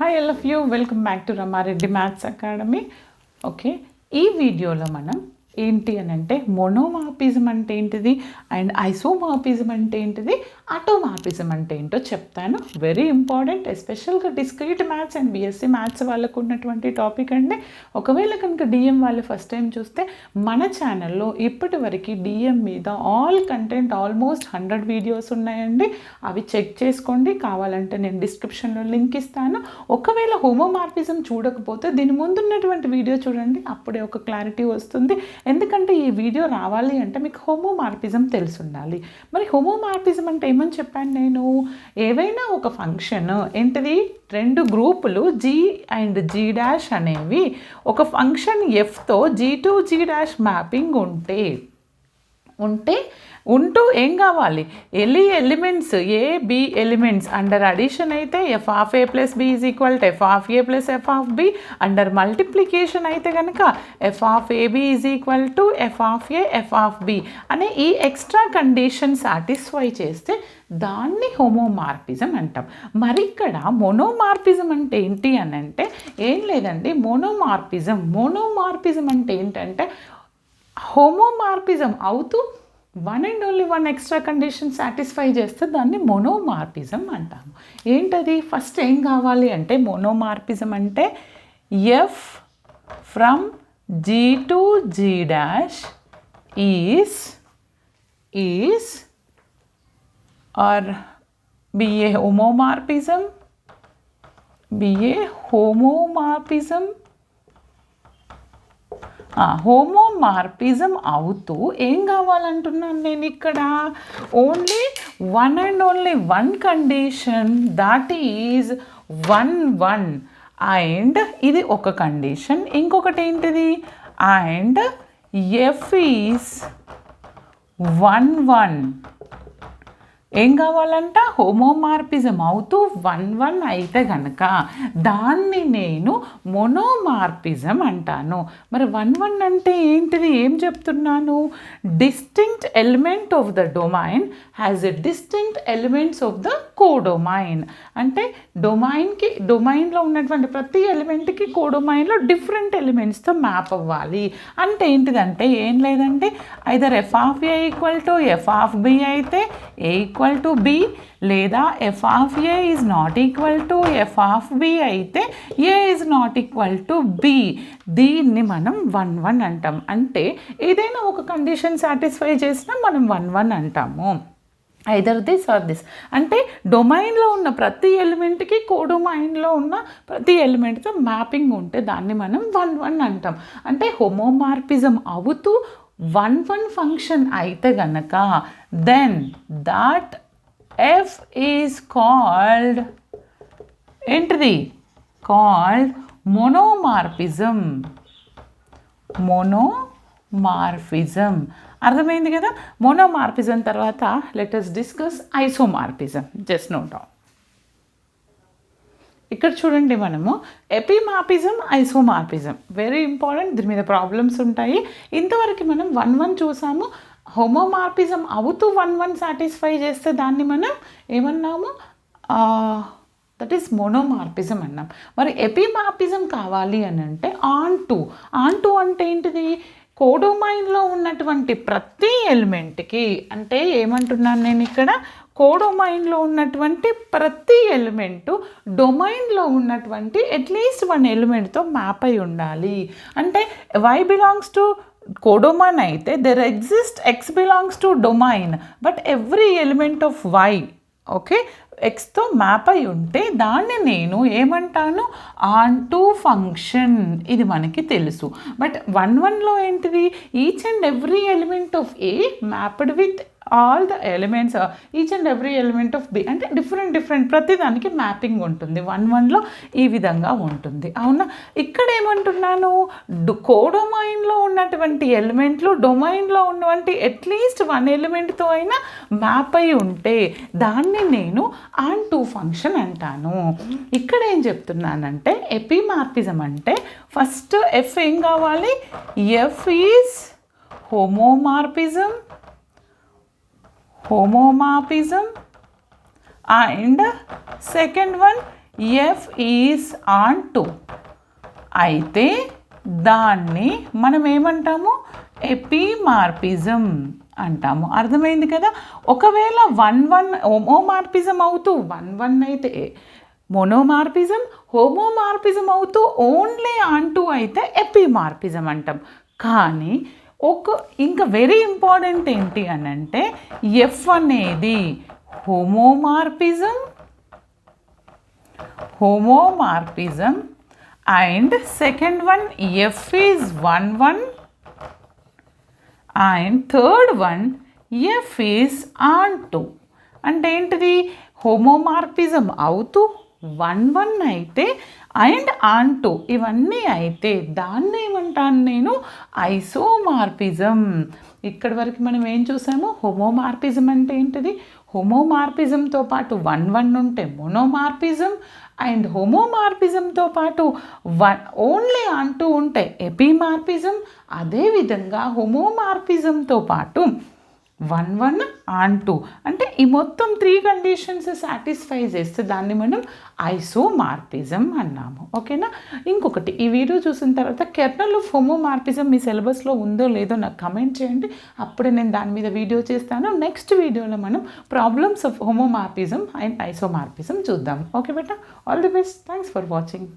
Hi all of you, welcome back to Ramareddy Maths Academy. Okay, ఈ వీడియోలో మనం ఏంటి అని అంటే మోనోమార్ఫిజం అంటే ఏంటిది అండ్ ఐసోమార్ఫిజం అంటే ఏంటిది ఆటోమార్ఫిజం అంటే ఏంటో చెప్తాను. వెరీ ఇంపార్టెంట్, ఎస్పెషల్గా discrete maths and BSc maths వాళ్ళకు ఉన్నటువంటి టాపిక్ అండి. ఒకవేళ కనుక డిఎం వాళ్ళు ఫస్ట్ టైం చూస్తే మన ఛానల్లో ఇప్పటి వరకు డిఎం మీద ఆల్ కంటెంట్ ఆల్మోస్ట్ 100 వీడియోస్ ఉన్నాయండి. అవి చెక్ చేసుకోండి, కావాలంటే నేను డిస్క్రిప్షన్లో లింక్ ఇస్తాను. ఒకవేళ హోమోమార్ఫిజం చూడకపోతే దీని ముందున్నటువంటి వీడియో చూడండి, అప్పుడే ఒక క్లారిటీ వస్తుంది. ఎందుకంటే ఈ వీడియో రావాలి అంటే మీకు హోమోమార్ఫిజం తెలిసి ఉండాలి. మరి హోమోమార్ఫిజం అంటే ఏమని చెప్పాను నేను? ఏవైనా ఒక ఫంక్షన్ ఏంటిది, రెండు గ్రూపులు జీ అండ్ జీ డాష్ అనేవి ఒక ఫంక్షన్ ఎఫ్తో G to G dash mapping ఉంటూ ఏం కావాలి, elements A B elements under addition అయితే F of A plus B is equal to F of A plus F of B, under multiplication అయితే కనుక F of AB is equal to F of A F of B అనే ఈ extra condition satisfy చేస్తే దాన్ని homomorphism అంటాం. మరి ఇక్కడ మోనోమార్ఫిజం అంటే ఏంటి అని అంటే ఏం లేదండి. మోనోమార్ఫిజం అంటే ఏంటంటే హోమోమార్ఫిజం అవుతూ one and only one extra condition satisfy చేస్తే దాన్ని మోనోమార్ఫిజం అంటాము. ఏంటది? ఫస్ట్ ఏం కావాలి అంటే మోనోమార్ఫిజం అంటే F from G to G dash is or be a homomorphism homomorphism అవుతూ ఏం కావాలంటున్నాను నేను ఇక్కడ? Only one and only one condition, that is 1 and ఇది ఒక కండిషన్. ఇంకొకటి ఏంటిది? అండ్ ఎఫ్ ఈజ్ 1 ఏం కావాలంట? హోమోమార్ఫిజం అవుతూ 1 అయితే కనుక దాన్ని నేను మోనోమార్ఫిజం అంటాను. మరి 1 అంటే ఏంటిది? ఏం చెప్తున్నాను? Distinct element of the domain has a distinct elements of the codomain. అంటే డొమైన్లో ఉన్నటువంటి ప్రతి ఎలిమెంట్కి కోడొమైన్లో డిఫరెంట్ ఎలిమెంట్స్తో మ్యాప్ అవ్వాలి. అంటే ఏంటిదంటే ఏం లేదండి, either F of A equal to F of B అయితే ఏ ఈక్వల్ టు బి, లేదా F of A is not equal to F of B అయితే A is not equal to B. దీన్ని మనం 1 అంటాం. అంటే ఏదైనా ఒక కండిషన్ సాటిస్ఫై చేసినా మనం 1 అంటాము. Either this or this. అంటే డొమైన్లో ఉన్న ప్రతి ఎలిమెంట్కి కోడొమైన్లో ఉన్న ప్రతి ఎలిమెంట్తో మ్యాపింగ్ ఉంటే దాన్ని మనం 1 అంటాం. అంటే హోమోమార్ఫిజం అవుతూ 1 ఫంక్షన్ అయితే గనక then that F is called ఏంటిది? Called monomorphism. అర్థమైంది కదా? మోనోమార్ఫిజం తర్వాత let us discuss isomorphism. Just note down. ఇక్కడ చూడండి, మనము ఎపిమార్ఫిజం, ఐసోమార్ఫిజం వెరీ ఇంపార్టెంట్. దీని మీద ప్రాబ్లమ్స్ ఉంటాయి. ఇంతవరకు మనం 1 చూసాము. హోమోమార్ఫిజం అవుతూ 1 సాటిస్ఫై చేస్తే దాన్ని మనం ఏమన్నాము? దట్ ఈస్ మోనోమార్ఫిజం అన్నాం. మరి ఎపిమార్ఫిజం కావాలి అని అంటే ఆన్ టు అంటే ఏంటిది? కోడొమైన్లో ఉన్నటువంటి ప్రతి ఎలిమెంట్కి, అంటే ఏమంటున్నాను నేను ఇక్కడ? కోడొమైన్లో ఉన్నటువంటి ప్రతి ఎలిమెంటు డొమైన్లో ఉన్నటువంటి అట్లీస్ట్ 1 ఎలిమెంట్తో మ్యాప్ అయి ఉండాలి. అంటే వై బిలాంగ్స్ టు కోడొమైన్ అయితే there exist X belongs to domain, but every element of Y okay ఎక్స్తో మ్యాప్ అయి ఉంటే దాన్ని నేను ఏమంటాను? On to function. ఇది మనకి తెలుసు. బట్ 1లో ఏంటిది? Each and every element of A mapped with all the elements, each and every element of B అంటే డిఫరెంట్ ప్రతి దానికి మ్యాపింగ్ ఉంటుంది. 1లో ఈ విధంగా ఉంటుంది. అవునా? ఇక్కడ ఏమంటున్నాను? కోడొమైన్లో ఉన్నటువంటి ఎలిమెంట్లు డొమైన్లో ఉన్నటువంటి అట్లీస్ట్ 1 ఎలిమెంట్తో అయినా మ్యాప్ అయి ఉంటే దాన్ని నేను ఆన్ టు ఫంక్షన్ అంటాను. ఇక్కడ ఏం చెప్తున్నానంటే ఎపిమార్ఫిజం అంటే ఫస్ట్ ఎఫ్ ఏం కావాలి? F is homomorphism and second one F is on to అయితే దాన్ని మనం ఏమంటాము ఎపిమార్పిజం అంటాము. అర్థమైంది కదా. ఒకవేళ 1 హోమోమార్పిజం అవుతూ 1 అయితే మోనోమార్పిజం, హోమోమార్పిజం అవుతూ ఓన్లీ ఆన్ టు అయితే ఎపిమార్పిజం అంటాం. కానీ ఇంకా వెరీ ఇంపార్టెంట్ ఏంటి అని అంటే ఎఫ్ అనేది homomorphism and second one F is 1 and third one F is onto. అంటే ఏంటిది హోమోమార్పిజం అవుతూ 1 అయితే అండ్ ఆన్ టు ఇవన్నీ అయితే దాన్ని ఏమంటాను నేను ఐసోమార్పిజం. ఇక్కడి వరకు మనం ఏం చూసాము, హోమోమార్పిజం అంటే ఏంటిది, హోమోమార్పిజంతో పాటు 1 ఉంటే మోనోమార్పిజం అండ్ హోమోమార్పిజంతో పాటు ఓన్లీ ఆన్ టు ఉంటే ఎపిమార్పిజం. అదేవిధంగా హోమోమార్పిజంతో పాటు 1 ఆన్ టు అంటే ఈ మొత్తం 3 కండిషన్స్ సాటిస్ఫై చేస్తే దాన్ని మనం ఐసోమార్పిజం అన్నాము. ఓకేనా. ఇంకొకటి, ఈ వీడియో చూసిన తర్వాత కెర్నల్ ఆఫ్ హోమోమార్పిజం మీ సిలబస్లో ఉందో లేదో నాకు కమెంట్ చేయండి, అప్పుడే నేను దాని మీద వీడియో చేస్తాను. నెక్స్ట్ వీడియోలో మనం ప్రాబ్లమ్స్ ఆఫ్ హోమోమార్పిజం అండ్ ఐసోమార్పిజం చూద్దాం. Okay beta, all the best. Thanks for watching.